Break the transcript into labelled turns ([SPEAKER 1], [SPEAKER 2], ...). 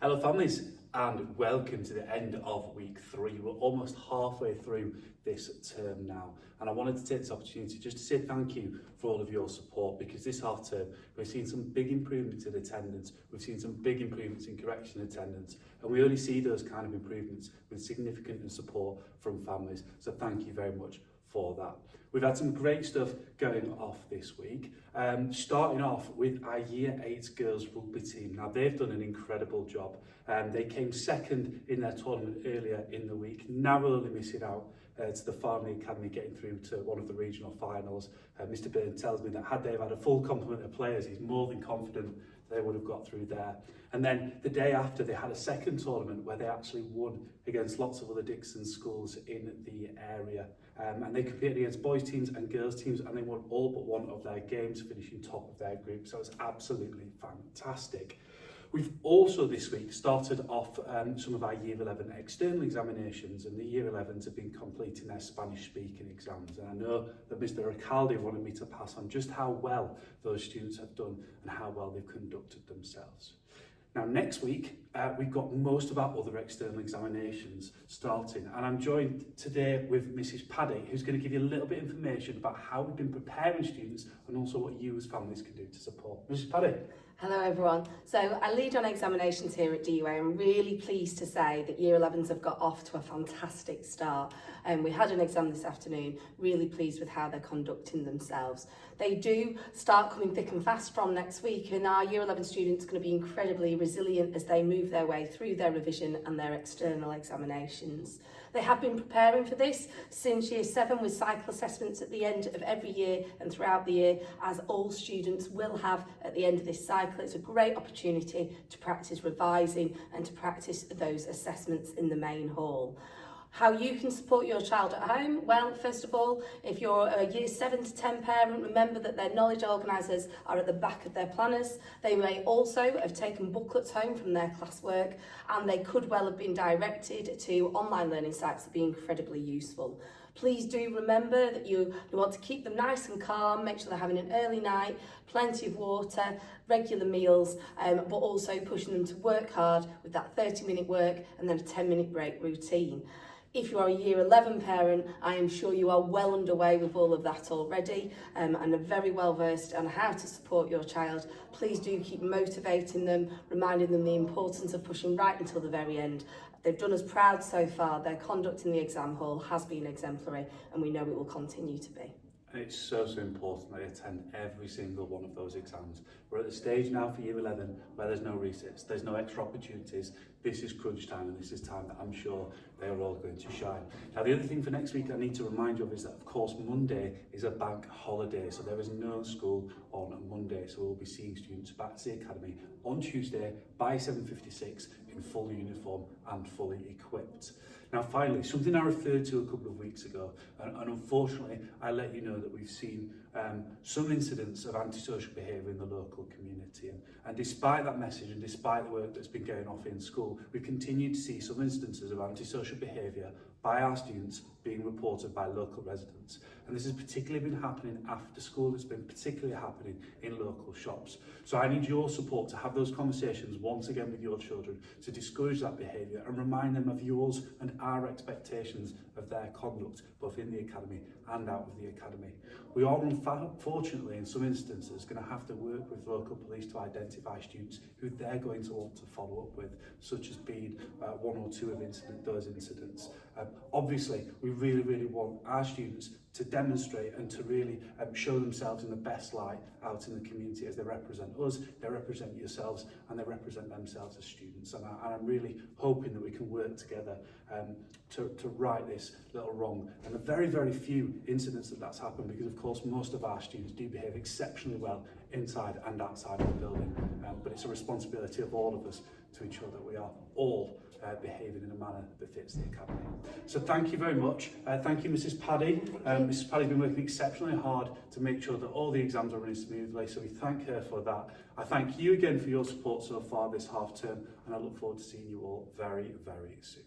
[SPEAKER 1] Hello families, and welcome to the end of week 3. We're almost halfway through this term now, and I wanted to take this opportunity just to say thank you for all of your support, because this half term we've seen some big improvements in attendance, we've seen some big improvements in correction attendance, and we only see those kind of improvements with significant support from families, so thank you very much for that. We've had some great stuff going off this week, starting off with our Year 8 girls rugby team. Now they've done an incredible job. They came second in their tournament earlier in the week, narrowly missing out to the Farmley Academy getting through to one of the regional finals. Mr Byrne tells me that had they had a full complement of players, he's more than confident they would have got through there. And then the day after, they had a second tournament where they actually won against lots of other Dixon schools in the area. And they competed against boys teams and girls teams, and they won all but one of their games, finishing top of their group. So it was absolutely fantastic. We've also this week started off some of our Year 11 external examinations, and the Year 11s have been completing their Spanish speaking exams. And I know that Mr Recalde wanted me to pass on just how well those students have done and how well they've conducted themselves. Now next week, we've got most of our other external examinations starting, and I'm joined today with Mrs Paddy, who's going to give you a little bit of information about how we've been preparing students and also what you as families can do to support. Mrs Paddy.
[SPEAKER 2] Hello everyone. So I lead on examinations here at DUA. I'm really pleased to say that Year 11s have got off to a fantastic start. We had an exam this afternoon, really pleased with how they're conducting themselves. They do start coming thick and fast from next week, and our Year 11 students are going to be incredibly resilient as they move their way through their revision and their external examinations. They have been preparing for this since Year 7 with cycle assessments at the end of every year and throughout the year, as all students will have at the end of this cycle. It's a great opportunity to practice revising and to practice those assessments in the main hall. How you can support your child at home? Well, first of all, if you're a Year 7 to 10 parent, remember that their knowledge organisers are at the back of their planners. They may also have taken booklets home from their classwork, and they could well have been directed to online learning sites that be incredibly useful. Please do remember that you want to keep them nice and calm, make sure they're having an early night, plenty of water, regular meals, but also pushing them to work hard with that 30-minute work and then a 10-minute break routine. If you are a Year 11 parent, I am sure you are well underway with all of that already and are very well versed on how to support your child. Please do keep motivating them, reminding them the importance of pushing right until the very end. They've done us proud so far. Their conduct in the exam hall has been exemplary, and we know it will continue to be.
[SPEAKER 1] And it's so important they attend every single one of those exams. We're at the stage now for Year 11 where there's no resits, there's no extra opportunities. This is crunch time, and this is time that I'm sure they are all going to shine. Now the other thing for next week I need to remind you of is that of course Monday is a bank holiday, so there is no school on Monday, so we'll be seeing students back to the academy on Tuesday by 7:56 in full uniform and fully equipped. Now finally, something I referred to a couple of weeks ago, and unfortunately I let you know that we've seen some incidents of antisocial behaviour in the local community, and despite that message and despite the work that's been going off in school, we continue to see some instances of antisocial behaviour by our students being reported by local residents. And this has particularly been happening after school, it's been particularly happening in local shops. So I need your support to have those conversations once again with your children, to discourage that behaviour and remind them of yours and our expectations of their conduct, both in the academy and out of the academy. We are unfortunately in some instances going to have to work with local police to identify students who they're going to want to follow up with, such as being one or two of those incidents. Obviously, we really want our students to demonstrate and to really show themselves in the best light out in the community, as they represent us, they represent yourselves, and they represent themselves as students. And I'm really hoping that we can work together to right this little wrong. And the very few incidents that's happened, because of course most of our students do behave exceptionally well inside and outside of the building, but it's a responsibility of all of us to ensure that we are all behaving in a manner that fits the academy. So thank you very much. Thank you, Mrs Paddy. Mrs Paddy's been working exceptionally hard to make sure that all the exams are running smoothly, so we thank her for that. I thank you again for your support so far this half term, and I look forward to seeing you all very soon.